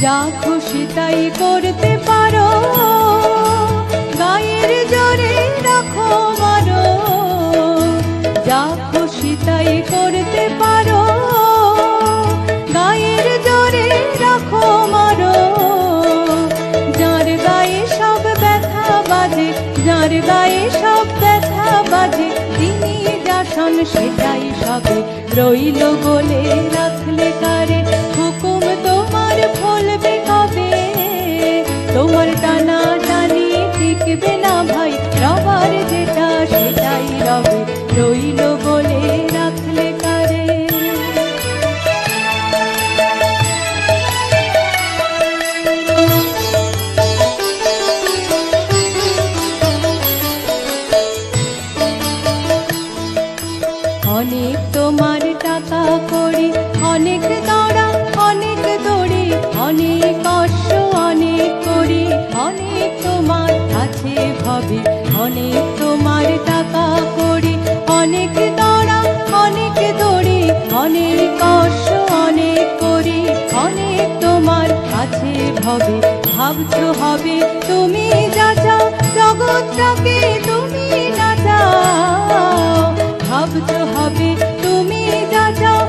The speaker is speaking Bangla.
যা খুশি তাই করতে পারো, গায়ের জোরে রাখো মারো। যা খুশি তাই করতে পারো, গায়ের জোরে রাখো মারো। যার গায়ে সব ব্যথা বাজে, যার গায়ে সব ব্যথা বাজে, তিনি যা শোন সেটাই সবে রইল বলে রাখলে কারে। হুকুম তোমার ফলবে কবে, তোমার টানা টানি টিকবে না ভাই, রবার যেটা সেটাই রবে রইল বলে রাখলে কারে। অনেক তোমার টাকা করি, অনেক দৌড়া অনেক দৌড়ি, অনেক কষ্ট অনেক করি, অনেক তোমার কাছে ভাবি। অনেক তোমার টাকা করি, অনেক দৌড়া অনেক দৌড়ি, অনেক কষ্ট অনেক করি, অনেক তোমার কাছে ভাবি। ভাবছো হবে তুমি যা চাও, জগৎটাকে তুমি না চাও। ভাবছো হবে তুমি যা চাও,